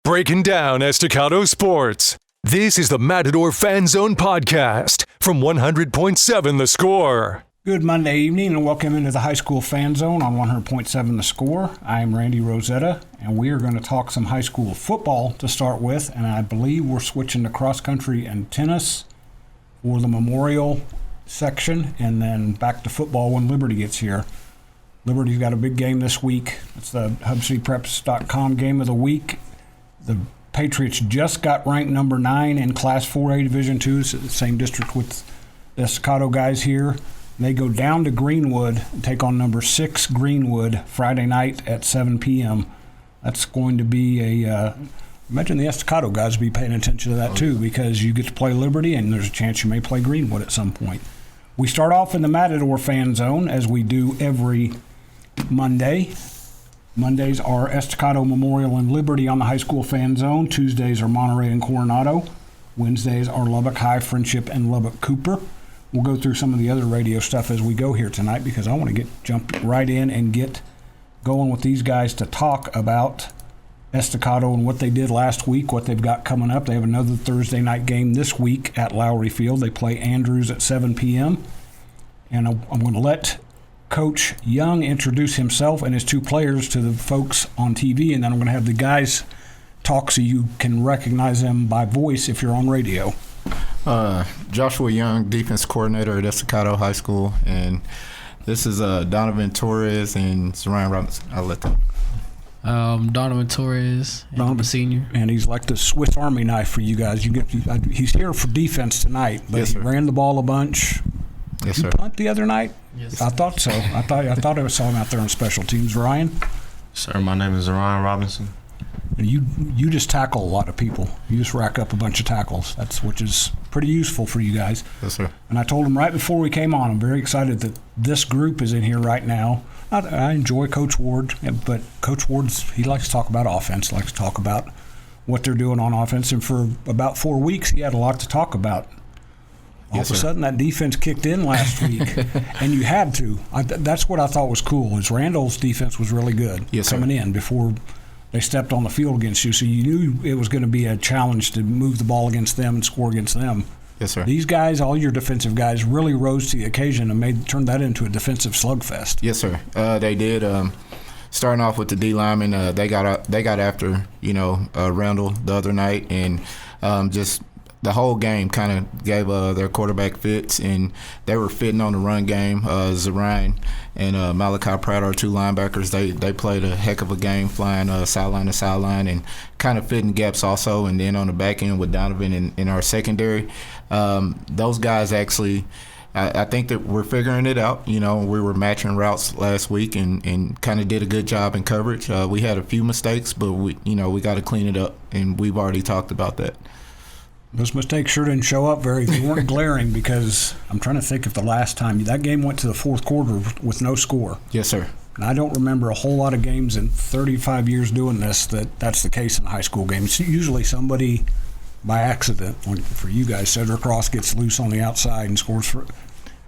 Breaking down Estacado sports. This is the Matador Fan Zone podcast from 100.7 The Score. Good Monday evening and welcome into the High School Fan Zone on 100.7 The Score. I'm Randy Rosetta and we are going to talk some high school football to start with, and I believe we're switching to cross country and tennis for the Memorial section and then back to football when Liberty gets here. Liberty's got a big game this week. It's the HubCityPreps.com game of the week. The Patriots just got ranked number 9 in Class 4A Division II, so the same district with the Estacado guys here. They go down to Greenwood and take on number 6 Greenwood Friday night at 7 p.m. That's going to be imagine the Estacado guys will be paying attention to that too, because you get to play Liberty and there's a chance you may play Greenwood at some point. We start off in the Matador Fan Zone as we do every Monday. Mondays are Estacado, Memorial, and Liberty on the High School Fan Zone. Tuesdays are Monterey and Coronado. Wednesdays are Lubbock High, Friendship, and Lubbock Cooper. We'll go through some of the other radio stuff as we go here tonight because I want to jump right in and get going with these guys to talk about Estacado and what they did last week, what they've got coming up. They have another Thursday night game this week at Lowry Field. They play Andrews at 7 p.m. And I'm going to let Coach Young introduce himself and his 2 players to the folks on TV, and then I'm going to have the guys talk so you can recognize them by voice if you're on radio. Joshua Young, defense coordinator at Estacado High School, and this is Donovan Torres and Ryan Robinson. I'll let them. Donovan Torres, I'm a senior. And he's like the Swiss Army knife for you guys. He's here for defense tonight, but yes, he ran the ball a bunch. Yes, Did sir. you punt the other night? Yes. I thought so. I thought I saw him out there on special teams. Ryan? Sir, my name is Ryan Robinson. And you just tackle a lot of people. You just rack up a bunch of tackles. Which is pretty useful for you guys. Yes, sir. And I told him right before we came on, I'm very excited that this group is in here right now. I enjoy Coach Ward, but Coach Ward's, he likes to talk about offense, likes to talk about what they're doing on offense. And for about 4 weeks, he had a lot to talk about. All Yes, of a sir. sudden, that defense kicked in last week, and you had to. That's what I thought was cool, is Randall's defense was really good coming in before they stepped on the field against you, so you knew it was going to be a challenge to move the ball against them and score against them. Yes, sir. These guys, all your defensive guys, really rose to the occasion and turned that into a defensive slugfest. Yes, sir. They did. Starting off with the D linemen, they got after Randall the other night, and just the whole game kind of gave their quarterback fits, and they were fitting on the run game. Zarian and Malachi Pratt, our 2 linebackers, they played a heck of a game, flying sideline to sideline and kind of fitting gaps also. And then on the back end with Donovan in our secondary, those guys actually, I think that we're figuring it out. We were matching routes last week and kind of did a good job in coverage. We had a few mistakes, but we got to clean it up, and we've already talked about that. Those mistakes sure didn't show up they weren't glaring, because I'm trying to think if the last time that game went to the fourth quarter with no score. Yes, sir. And I don't remember a whole lot of games in 35 years doing this that's the case in high school games. Usually somebody by accident, like for you guys, Cedric Ross gets loose on the outside and scores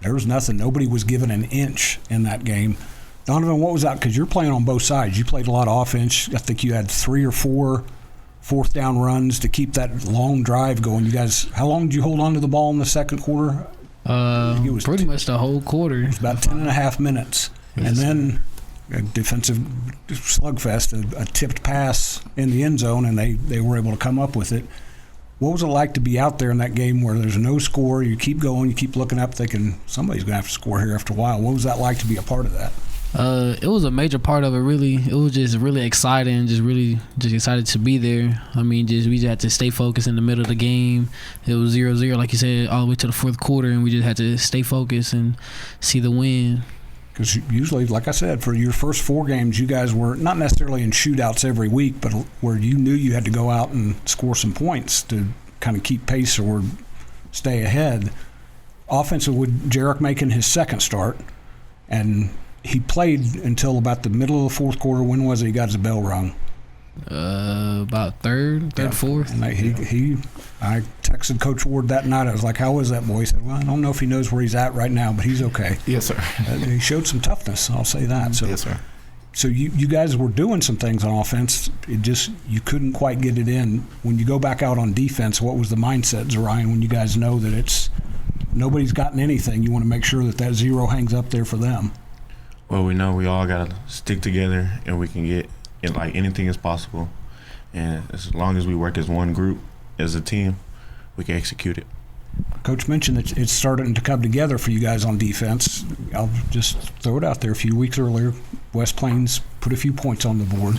there was nothing. Nobody was given an inch in that game. Donovan, what was that? Because you're playing on both sides. You played a lot of offense. I think you had 3 or 4 fourth down runs to keep that long drive going. You guys, how long did you hold on to the ball in the second quarter? It was pretty much the whole quarter. It was about 10 and a half minutes. And then a defensive slugfest, a tipped pass in the end zone, and they were able to come up with it. What was it like to be out there in that game where there's no score, you keep going, you keep looking up thinking somebody's going to have to score here after a while? What was that like to be a part of that? It was a major part of it, really. It was just really exciting, just excited to be there. I mean, we just had to stay focused in the middle of the game. It was 0-0, like you said, all the way to the fourth quarter, and we just had to stay focused and see the win. Because usually, like I said, for your first 4 games, you guys were not necessarily in shootouts every week, but where you knew you had to go out and score some points to kind of keep pace or stay ahead. Offensive with Jarek making his second start, and he played until about the middle of the fourth quarter. When was it he got his bell rung? About third, fourth. And I texted Coach Ward that night. I was like, "How is that boy?" He said, "Well, I don't know if he knows where he's at right now, but he's okay." Yes, sir. He showed some toughness. I'll say that. So, yes, sir. So you guys were doing some things on offense. You couldn't quite get it in. When you go back out on defense, what was the mindset, Zarian, when you guys know that nobody's gotten anything? You want to make sure that zero hangs up there for them. Well, we know we all got to stick together, and we can get it like anything is possible. And as long as we work as one group, as a team, we can execute it. Coach mentioned that it's starting to come together for you guys on defense. I'll just throw it out there. A few weeks earlier, West Plains put a few points on the board.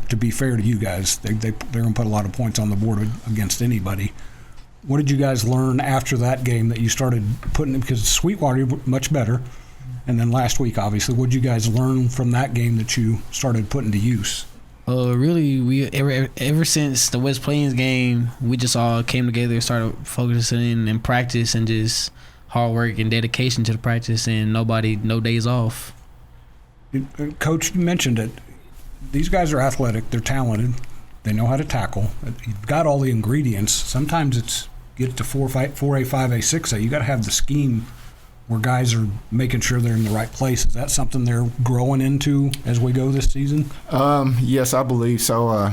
to be fair to you guys, they're going to put a lot of points on the board against anybody. What did you guys learn after that game that you started putting – because Sweetwater much better, and then last week, obviously. What did you guys learn from that game that you started putting to use? Really, we ever since the West Plains game, we just all came together and started focusing in practice and just hard work and dedication to the practice, and no days off. Coach, you mentioned it. These guys are athletic. They're talented. They know how to tackle. You've got all the ingredients. Sometimes it's get to 4A, 5A, 6A. You got to have the scheme where guys are making sure they're in the right place. Is that something they're growing into as we go this season? Yes, I believe so.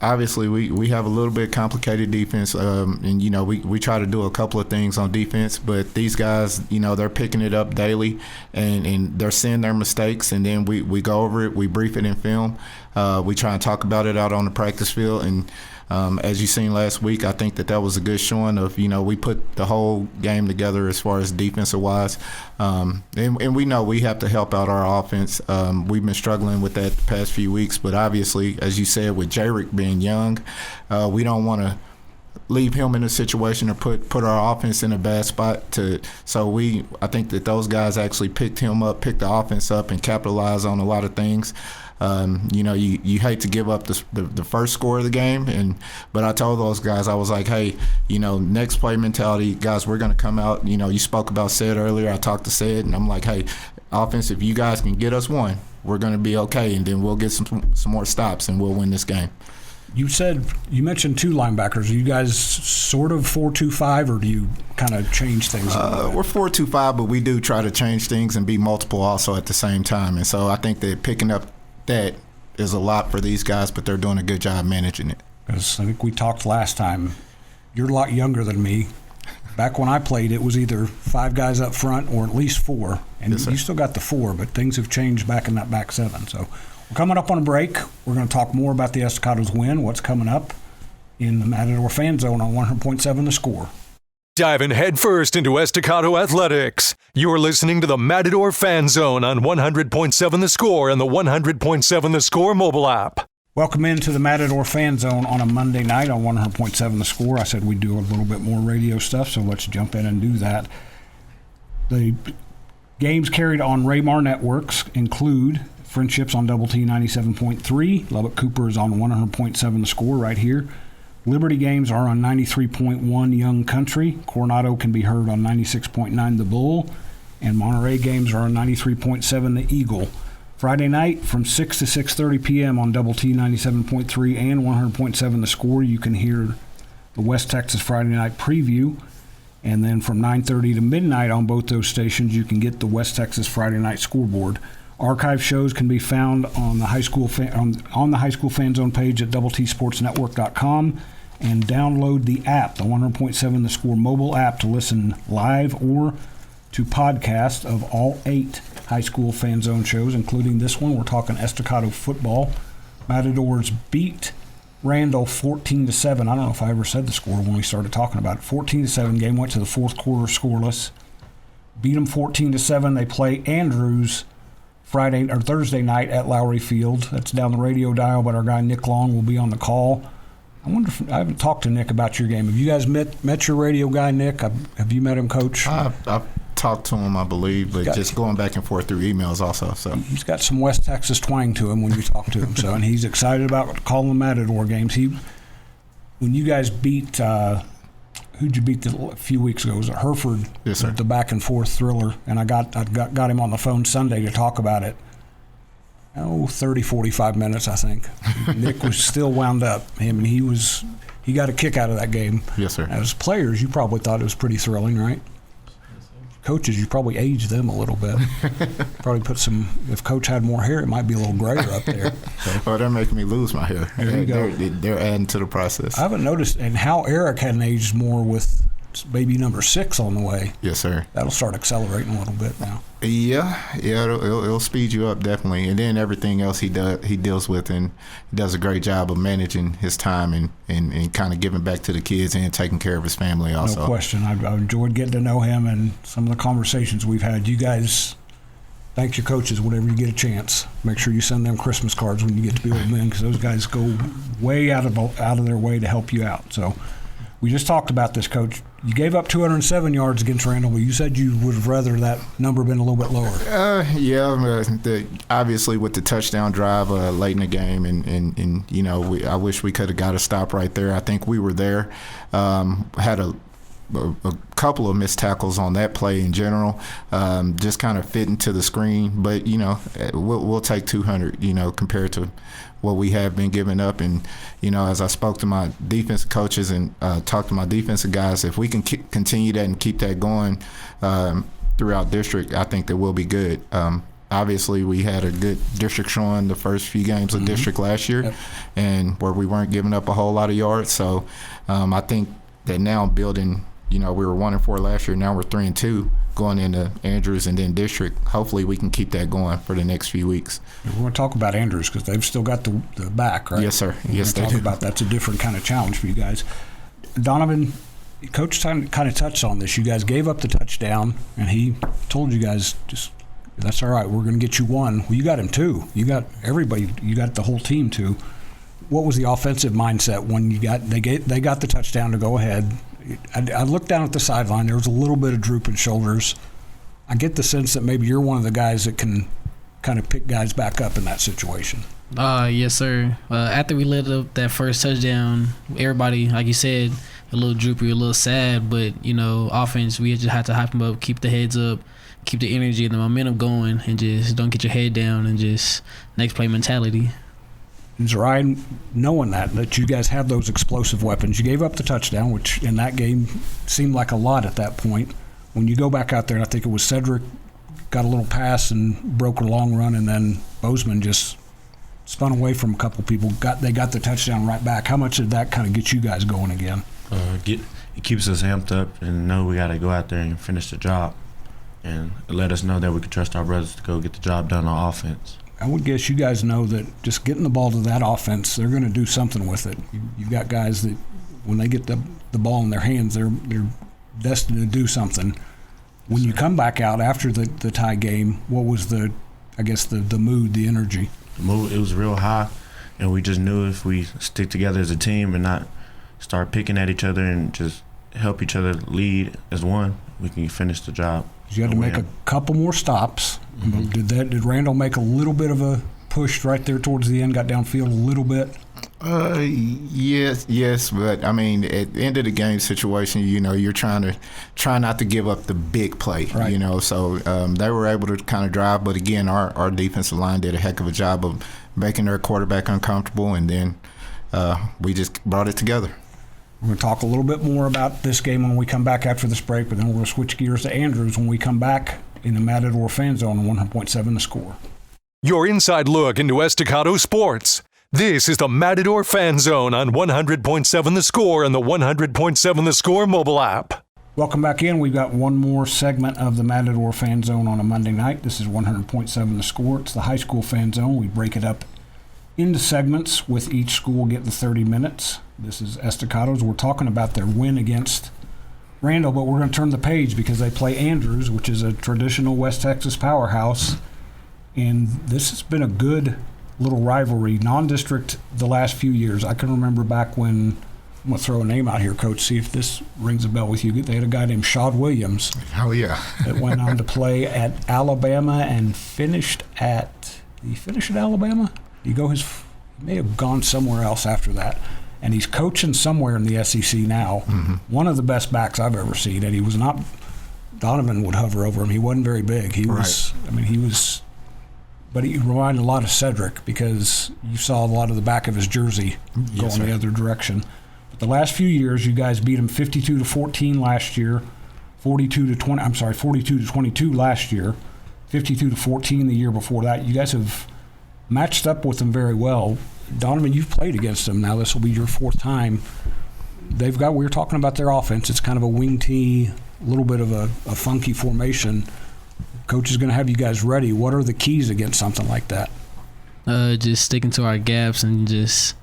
Obviously, we have a little bit complicated defense, and, we try to do a couple of things on defense, but these guys, they're picking it up daily, and they're seeing their mistakes, and then we go over it, we brief it in film. We try and talk about it out on the practice field, and as you seen last week, I think that was a good showing of, we put the whole game together as far as defensive-wise. And we know we have to help out our offense. We've been struggling with that the past few weeks, but obviously, as you said, with Jarick being young, we don't want to leave him in a situation or put our offense in a bad spot. I think that those guys actually picked the offense up, and capitalized on a lot of things. You hate to give up the first score of the game, but I told those guys, I was like, hey, next play mentality, guys, we're going to come out. You spoke about Sid earlier. I talked to Sid, and I'm like, hey, offense, if you guys can get us one, we're going to be okay, and then we'll get some more stops, and we'll win this game. You mentioned two linebackers. Are you guys sort of 4-2-5, or do you kind of change things? We're 4-2-5, but we do try to change things and be multiple also at the same time. And so I think that picking up that is a lot for these guys, but they're doing a good job managing it. Because I think we talked last time. You're a lot younger than me. Back when I played, it was either 5 guys up front or at least 4. And yes, you still got the 4, but things have changed back in that back 7. So we're coming up on a break. We're going to talk more about the Estacado's win, what's coming up in the Matador Fan Zone on 100.7 The Score. Diving headfirst into Estacado athletics. You're listening to the Matador Fan Zone on 100.7 The Score and the 100.7 The Score mobile app. Welcome into the Matador Fan Zone on a Monday night on 100.7 The Score. I said we'd do a little bit more radio stuff, so let's jump in and do that. The games carried on Raymar Networks include Friendships on Double T 97.3. Lubbock Cooper is on 100.7 The Score right here. Liberty games are on 93.1 Young Country. Coronado can be heard on 96.9 The Bull. And Monterey games are on 93.7 The Eagle. Friday night from 6 to 6:30 p.m. on Double T 97.3 and 100.7 The Score, you can hear the West Texas Friday night preview. And then from 9:30 to midnight on both those stations, you can get the West Texas Friday night scoreboard. Archive shows can be found on the high school on the High School Fan Zone page at doubleTsportsnetwork.com, and download the app, the 100.7 The Score mobile app, to listen live or to podcast of all 8 High School Fan Zone shows, including this one. We're talking Estacado football. Matadors beat Randall 14-7. I don't know if I ever said the score when we started talking about it. 14-7. Game went to the fourth quarter scoreless. Beat them 14-7. They play Andrews Friday or Thursday night at Lowry Field. That's down the radio dial, but our guy Nick Long will be on the call. I wonder if I haven't talked to Nick about your game. Have you guys met your radio guy, Nick? Have you met him, Coach? I've talked to him, I believe, but just going back and forth through emails also. So he's got some West Texas twang to him when you talk to him. So, and he's excited about calling the Matador games. When you guys beat who'd you beat a few weeks ago? Was it Hereford? Yes, sir. The back and forth thriller, and I got him on the phone Sunday to talk about it. 30, 45 minutes, I think. Nick was still wound up. He got a kick out of that game. Yes, sir. As players, you probably thought it was pretty thrilling, right? coaches, you probably aged them a little bit. Probably put some. If Coach had more hair, it might be a little grayer up there. So. Oh, they're making me lose my hair. There you go. They're adding to the process. I haven't noticed, and how Eric hadn't aged more with baby number 6 on the way. Yes, sir. That'll start accelerating a little bit now. Yeah, it'll speed you up definitely, and then everything else he deals with, and he does a great job of managing his time and kind of giving back to the kids and taking care of his family also. No question. I enjoyed getting to know him and some of the conversations we've had. You guys, thank your coaches whenever you get a chance. Make sure you send them Christmas cards when you get to be old men, because those guys go way out of their way to help you out. So we just talked about this, Coach. You gave up 207 yards against Randall, but you said you would have rather that number been a little bit lower. Obviously with the touchdown drive late in the game, and you know, I wish we could have got a stop right there. I think we were there. Had a couple of missed tackles on that play in general, just kind of fit into the screen. But, you know, we'll take 200, you know, compared to what we have been giving up. And, you know, as I spoke to my defensive coaches and talked to my defensive guys, if we can continue that and keep that going throughout district, I think that we'll be good. Obviously, we had a good district showing the first few games of district last year, and where we weren't giving up a whole lot of yards. So I think that now building, you know, we were 1-4 last year. Now we're 3-2 going into Andrews and then district. Hopefully we can keep that going for the next few weeks. We're going to talk about Andrews because they've still got the back, right? Yes, sir. Yes, they do. Talk about that's a different kind of challenge for you guys. Donovan, Coach kind of touched on this. You guys gave up the touchdown, and he told you guys just that's all right. We're going to get you one. Well, you got him two. You got everybody. You got the whole team too. What was the offensive mindset when they got the touchdown to go ahead? I looked down at the sideline. There was a little bit of drooping shoulders. I get the sense that maybe you're one of the guys that can kind of pick guys back up in that situation. Yes, sir. After we let up that first touchdown, everybody, like you said, a little droopy, a little sad. But, you know, offense, we just had to hype them up, keep the heads up, keep the energy and the momentum going, and just don't get your head down and just next play mentality. Zariah, knowing that you guys have those explosive weapons, you gave up the touchdown, which in that game seemed like a lot at that point. When you go back out there, and I think it was Cedric got a little pass and broke a long run, and then Bozeman just spun away from a couple people. They got the touchdown right back. How much did that kind of get you guys going again? It keeps us amped up and know we got to go out there and finish the job, and let us know that we can trust our brothers to go get the job done on offense. I would guess you guys know that just getting the ball to that offense, they're going to do something with it. You've got guys that when they get the ball in their hands, they're destined to do something. When you come back out after the tie game, what was the mood, the energy? The mood, it was real high, and we just knew if we stick together as a team and not start picking at each other and just help each other lead as one, we can finish the job. You had to make a couple more stops. Mm-hmm. Did Randall make a little bit of a push right there towards the end, got downfield a little bit? Yes, but I mean, at the end of the game situation, you know, you're try not to give up the big play, right. You know. So they were able to kind of drive, but again, our defensive line did a heck of a job of making their quarterback uncomfortable, and then we just brought it together. We're going to talk a little bit more about this game when we come back after this break, but then we're going to switch gears to Andrews when we come back in the Matador Fan Zone on 100.7 The Score. Your inside look into Estacado sports. This is the Matador Fan Zone on 100.7 The Score and the 100.7 The Score mobile app. Welcome back in. We've got one more segment of the Matador Fan Zone on a Monday night. This is 100.7 The Score. It's the high school fan zone. We break it up into segments with each school getting 30 minutes. This is Estacado's. We're talking about their win against Randall, but we're going to turn the page because they play Andrews, which is a traditional West Texas powerhouse. And this has been a good little rivalry, non-district, the last few years. I can remember back when, I'm going to throw a name out here, Coach, see if this rings a bell with you. They had a guy named Shad Williams. Oh, yeah. That went on to play at Alabama and finished at Alabama? He may have gone somewhere else after that. And he's coaching somewhere in the SEC now. Mm-hmm. One of the best backs I've ever seen. And he was not, Donovan would hover over him. He wasn't very big. He was, but he reminded a lot of Cedric because you saw a lot of the back of his jersey going the other direction. But the last few years, you guys beat him 52-14 last year. 42-22 last year, 52-14 the year before that. You guys have matched up with them very well. Donovan, you've played against them now. This will be your fourth time. We were talking about their offense. It's kind of a wing tee, a little bit of a funky formation. Coach is going to have you guys ready. What are the keys against something like that? Just sticking to our gaps and just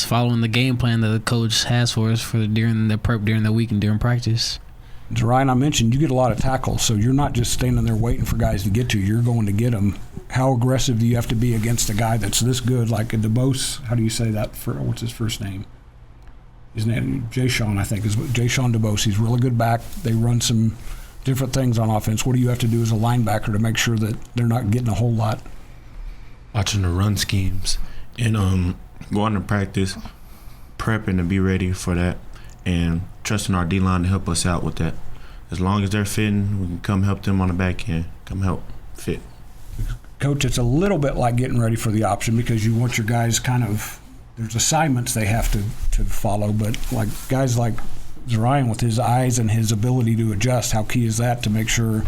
following the game plan that the coach has for us during the prep, during the week, and during practice. Ryan, I mentioned you get a lot of tackles, so you're not just standing there waiting for guys to get to you. You're going to get them. How aggressive do you have to be against a guy that's this good, like a DeBose? How do you say that? What's his first name? His name, Jay-Sean, I think, is Jay-Sean DeBose. He's really good back. They run some different things on offense. What do you have to do as a linebacker to make sure that they're not getting a whole lot? Watching the run schemes and going to practice, prepping to be ready for that, and trusting our D-line to help us out with that. As long as they're fitting, we can come help them on the back end, come help fit. Coach, it's a little bit like getting ready for the option because you want your guys there's assignments they have to follow, but like guys like Ryan with his eyes and his ability to adjust, how key is that to make sure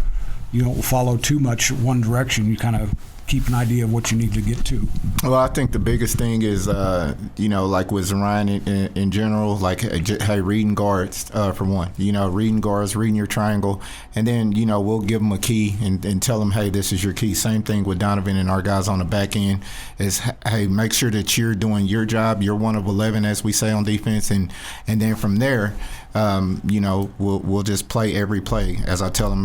you don't follow too much one direction? You kind of keep an idea of what you need to get to. Well, I think the biggest thing is, like with Ryan in general, like, hey, reading guards for one. Reading guards, reading your triangle, and then, we'll give them a key and tell them, hey, this is your key. Same thing with Donovan and our guys on the back end is, hey, make sure that you're doing your job. You're one of 11, as we say on defense, and then from there, we'll just play every play. As I tell them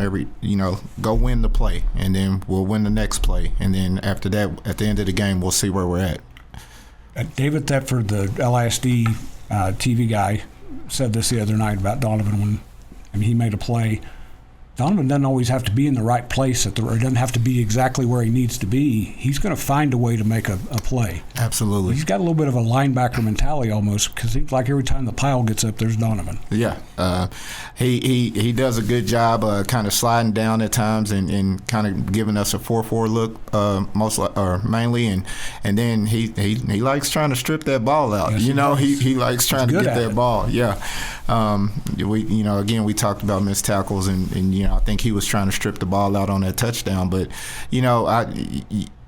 go win the play, and then we'll win the next play. And then after that, at the end of the game, we'll see where we're at. David Thetford, the LISD TV guy, said this the other night about Donovan when he made a play. Donovan doesn't always have to be in the right place or doesn't have to be exactly where he needs to be. He's going to find a way to make a play. Absolutely. He's got a little bit of a linebacker mentality almost because it seems like every time the pile gets up, there's Donovan. Yeah. He does a good job kind of sliding down at times and kind of giving us a 4-4 look mainly. And then he likes trying to strip that ball out. Yes, he likes trying to get that it. Ball. Yeah. We talked about missed tackles and I think he was trying to strip the ball out on that touchdown. But,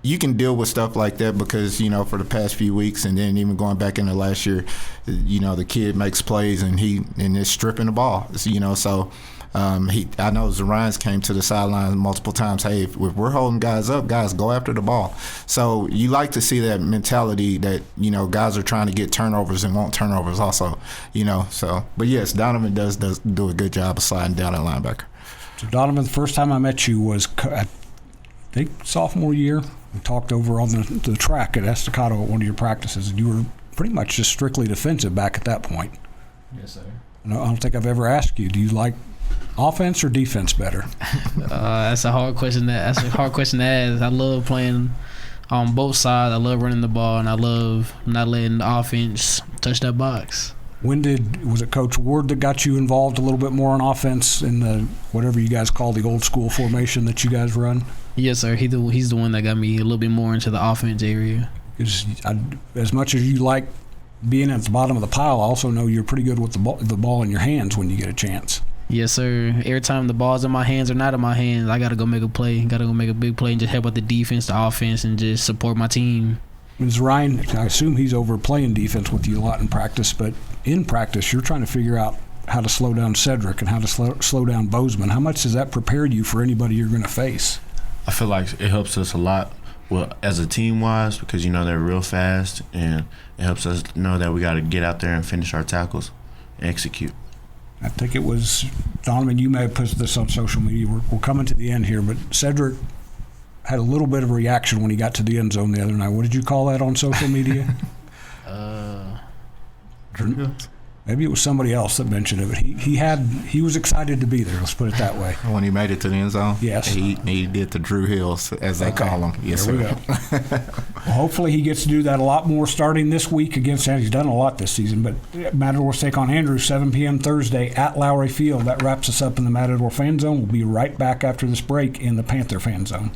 you can deal with stuff like that because, for the past few weeks and then even going back into last year, the kid makes plays and is stripping the ball, so I know Zarians came to the sideline multiple times. Hey, if we're holding guys up, guys, go after the ball. So you like to see that mentality that, guys are trying to get turnovers and want turnovers also, So, but yes, Donovan does do a good job of sliding down at linebacker. So Donovan, the first time I met you was, I think, sophomore year. We talked over on the track at Estacado at one of your practices, and you were pretty much just strictly defensive back at that point. Yes, sir. I don't think I've ever asked you, do you like offense or defense better? That's a hard question. That's a hard question to ask. I love playing on both sides. I love running the ball, and I love not letting the offense touch that box. Was it Coach Ward that got you involved a little bit more on offense in the whatever you guys call the old school formation that you guys run? Yes, sir. He's the one that got me a little bit more into the offense area. As much as you like being at the bottom of the pile, I also know you're pretty good with the ball in your hands when you get a chance. Yes, sir. Every time the ball's in my hands or not in my hands, I got to go make a play. Got to go make a big play and just help out the defense, the offense, and just support my team. Ms. Ryan, I assume he's over playing defense with you a lot in practice, but in practice, you're trying to figure out how to slow down Cedric and how to slow down Bozeman. How much does that prepare you for anybody you're going to face? I feel like it helps us a lot, as a team-wise, because, they're real fast, and it helps us know that we got to get out there and finish our tackles and execute. I think it was, Donovan, you may have posted this on social media. We're coming to the end here, but Cedric had a little bit of a reaction when he got to the end zone the other night. What did you call that on social media? Maybe it was somebody else that mentioned it, but he was excited to be there. Let's put it that way. When he made it to the end zone, yes, he did the Drew Hills, as they call him. Yes, there we sir. Go. Well, hopefully he gets to do that a lot more starting this week against. He's done a lot this season, but Matadors take on Andrews 7 p.m. Thursday at Lowry Field. That wraps us up in the Matador Fan Zone. We'll be right back after this break in the Panther Fan Zone.